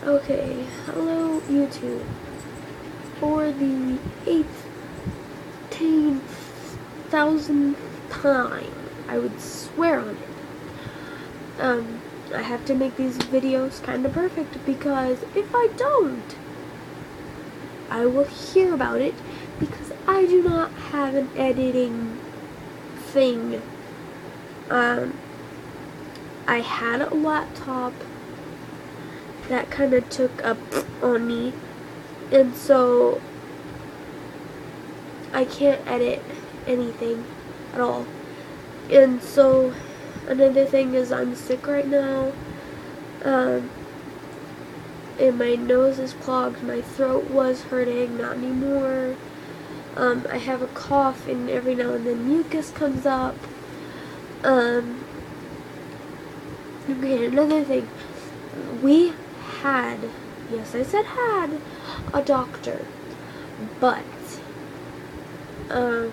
Okay, hello YouTube. For the 18,000th time, I would swear on it. I have to make these videos kind of perfect because if I don't, I will hear about it because I do not have an editing thing. I had a laptop that kind of took up on me, and so I can't edit anything at all. And so another thing is I'm sick right now, and my nose is clogged. My throat was hurting, not anymore. I have a cough, and every now and then mucus comes up. Okay, another thing. We had, yes, I said had, a doctor, but I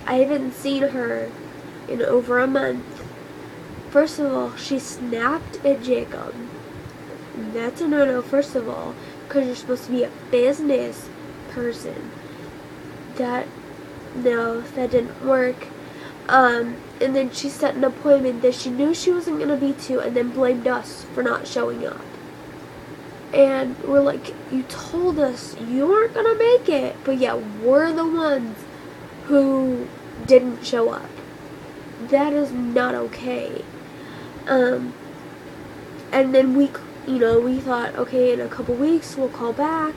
haven't seen her in over a month. First of all, she snapped at Jacob. That's a no-no, first of all, because you're supposed to be a business person. No, that didn't work. And then she set an appointment that she knew she wasn't going to be to, and then blamed us for not showing up. And we're like, you told us you weren't going to make it, but yeah, we're the ones who didn't show up. That is not okay. And then we thought, okay, in a couple weeks we'll call back.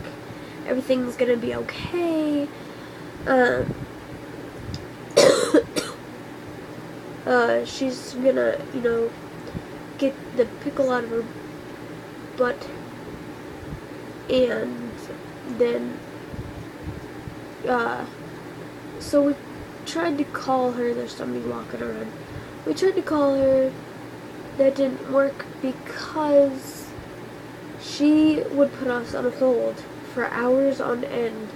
Everything's gonna be okay. She's gonna, get the pickle out of her butt. And then, so we tried to call her. There's somebody walking around. We tried to call her. That didn't work because she would put us on hold for hours on end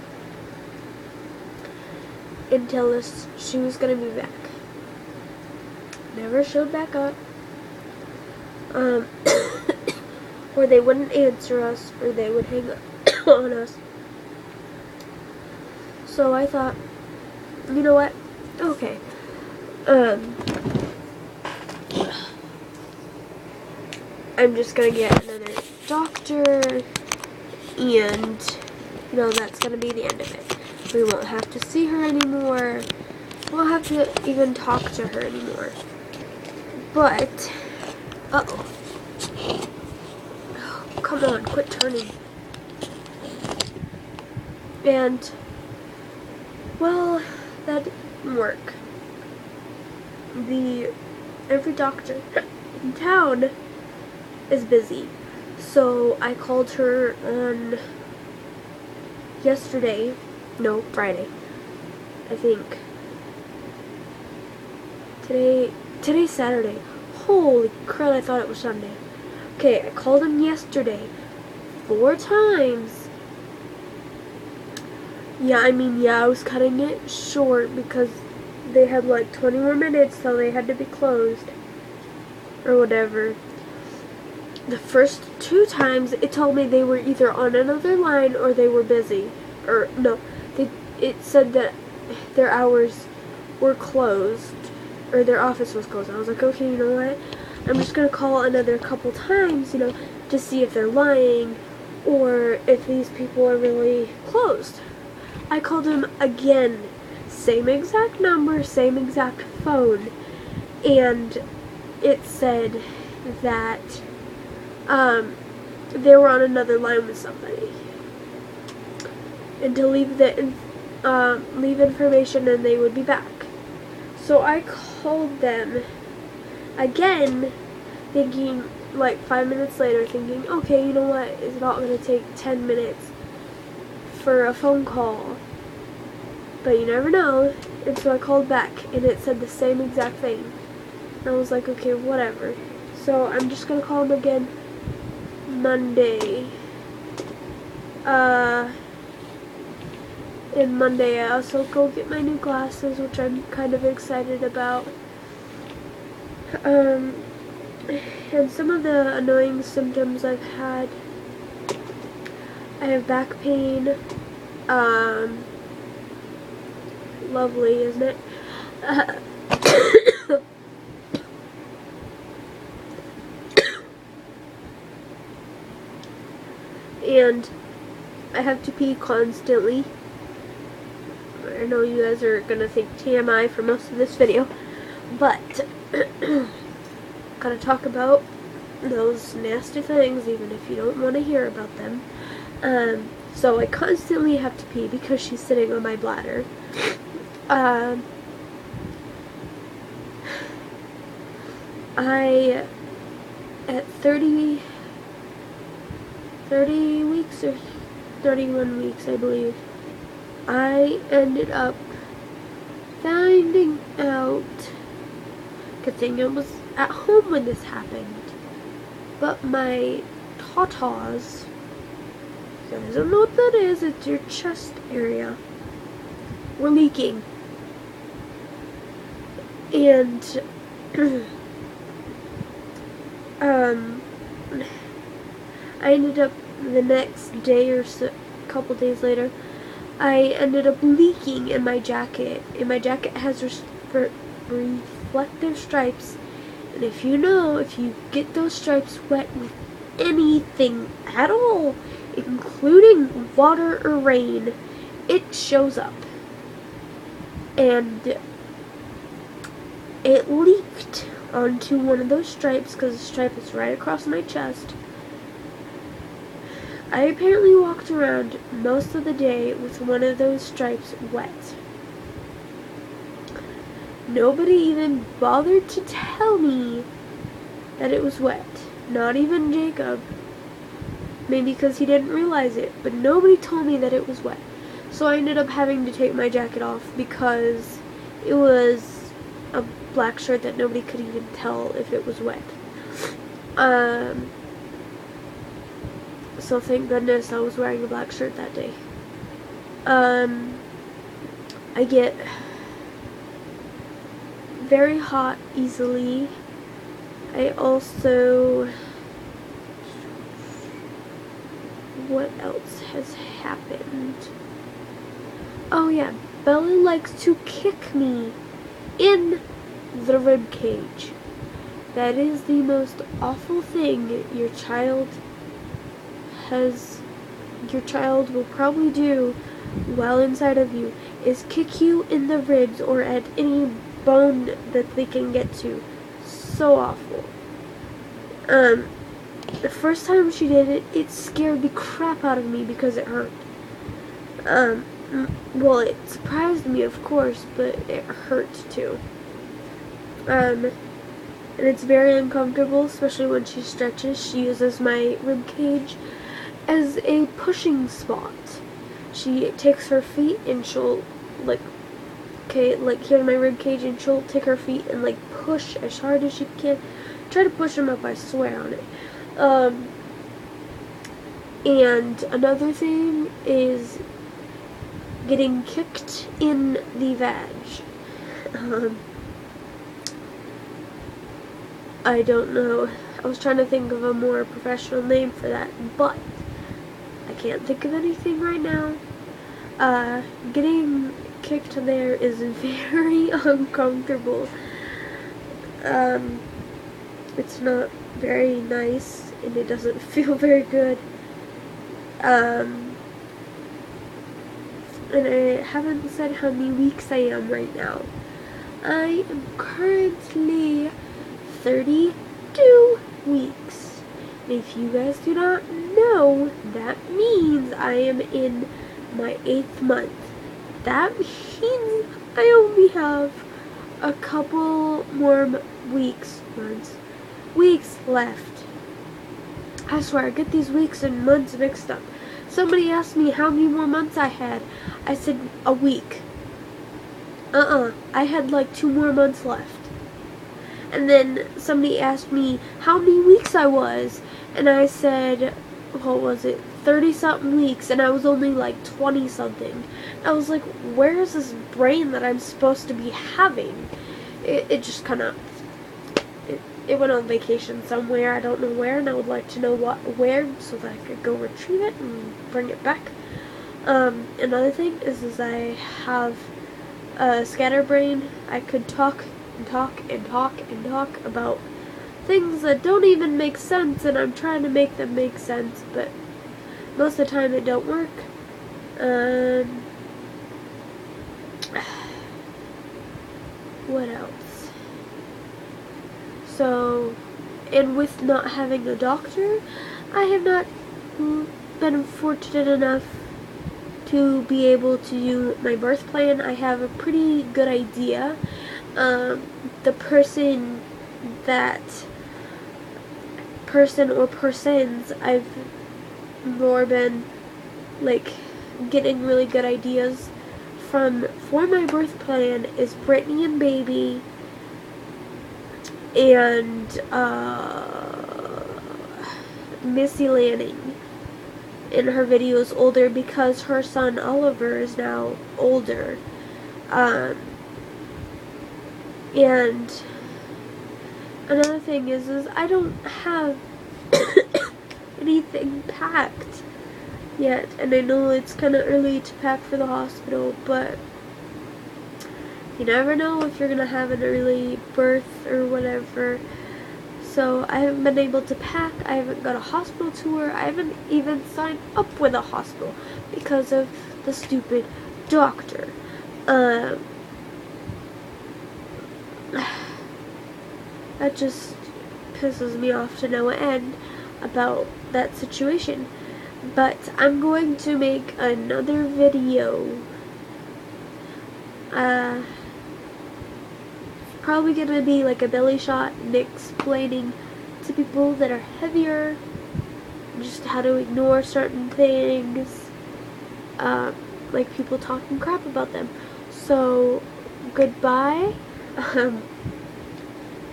and tell us she was going to be back. Never showed back up. Or they wouldn't answer us, or they would hang up on us. So I thought, you know what? Okay. I'm just gonna get another doctor, and, that's gonna be the end of it. We won't have to see her anymore. We won't have to even talk to her anymore. But, oh, come on, quit turning. And, well, that didn't work. Every doctor in town is busy. So I called her on Friday, I think. Today's Saturday. Holy crap, I thought it was Sunday. Okay, I called him yesterday 4 times. I was cutting it short because they had like 20 more minutes, so they had to be closed or whatever. The first 2 times it told me they were either on another line or they were busy. Or no, it said that their hours were closed, or their office was closed. I was like, okay, you know what? I'm just gonna call another couple times, to see if they're lying or if these people are really closed. I called him again, same exact number, same exact phone, and it said that they were on another line with somebody, and to leave information and they would be back. So I called them again, thinking, like 5 minutes later, thinking, okay, you know what, it's about going to take 10 minutes for a phone call, but you never know. And so I called back, and it said the same exact thing. And I was like, okay, whatever. So I'm just going to call them again Monday. And Monday I also go get my new glasses, which I'm kind of excited about. And some of the annoying symptoms I've had I have back pain. Lovely, isn't it? And I have to pee constantly. I know you guys are gonna think TMI for most of this video, but gotta talk about those nasty things even if you don't want to hear about them. So I constantly have to pee because she's sitting on my bladder. At 30 weeks or 31 weeks, I believe, I ended up finding out, good thing I was at home when this happened, but my tatas, you guys don't know what that is, it's your chest area, were leaking. And I ended up the next day or so, a couple days later, I ended up leaking in my jacket. And my jacket has reflective stripes. And if you get those stripes wet with anything at all, including water or rain, it shows up. And it leaked onto one of those stripes because the stripe is right across my chest. I apparently walked around most of the day with one of those stripes wet. Nobody even bothered to tell me that it was wet. Not even Jacob. Maybe because he didn't realize it, but nobody told me that it was wet. So I ended up having to take my jacket off because it was a black shirt that nobody could even tell if it was wet. So thank goodness I was wearing a black shirt that day. I get very hot easily. I also, what else has happened? Oh yeah, Bella likes to kick me in the rib cage. That is the most awful thing your child will probably do while inside of you, is kick you in the ribs or at any bone that they can get to. So awful. The first time she did it, it scared the crap out of me because it hurt. Well, it surprised me, of course, but it hurt too. And it's very uncomfortable, especially when she stretches. She uses my rib cage as a pushing spot. She takes her feet and she'll, like here in my rib cage, and she'll take her feet and, like, push as hard as she can. Try to push them up, I swear on it. And another thing is getting kicked in the vag. I don't know. I was trying to think of a more professional name for that, but I can't think of anything right now. Getting kicked there is very uncomfortable. It's not very nice, and it doesn't feel very good. And I haven't said how many weeks I am right now. I am currently 32 weeks. And if you guys do not know, that means I am in my 8th month. That means I only have a couple more weeks left. I swear, I get these weeks and months mixed up. Somebody asked me how many more months I had. I said a week. I had like 2 more months left. And then somebody asked me how many weeks I was, and I said, what was it, 30-something weeks, and I was only like 20-something. I was like, where is this brain that I'm supposed to be having? It just kind of, it went on vacation somewhere. I don't know where, and I would like to know where so that I could go retrieve it and bring it back. Another thing is I have a scatterbrain. I could talk and talk and talk and talk about things that don't even make sense, and I'm trying to make them make sense, but most of the time it don't work. What else? So, and with not having a doctor, I have not been fortunate enough to be able to do my birth plan. I have a pretty good idea. The person or persons I've more been like getting really good ideas from for my birth plan is Brittany and Baby and Missy Lanning in her videos older, because her son Oliver is now older. And another thing is I don't have anything packed yet, and I know it's kind of early to pack for the hospital, but you never know if you're gonna have an early birth or whatever. So I haven't been able to pack. I haven't got a hospital tour. I haven't even signed up with a hospital because of the stupid doctor. That just pisses me off to no end about that situation. But I'm going to make another video. Probably gonna be like a belly shot and explaining to people that are heavier just how to ignore certain things, like people talking crap about them. So goodbye.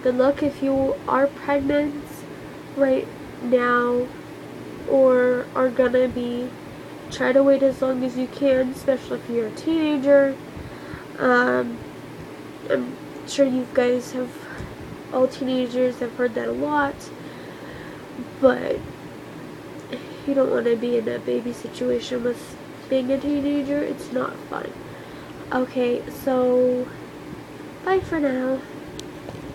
Good luck if you are pregnant right now or are gonna be. Try to wait as long as you can, especially if you're a teenager. I'm sure you guys have, all teenagers have heard that a lot, but you don't want to be in a baby situation with being a teenager. It's not fun. Okay, so bye for now.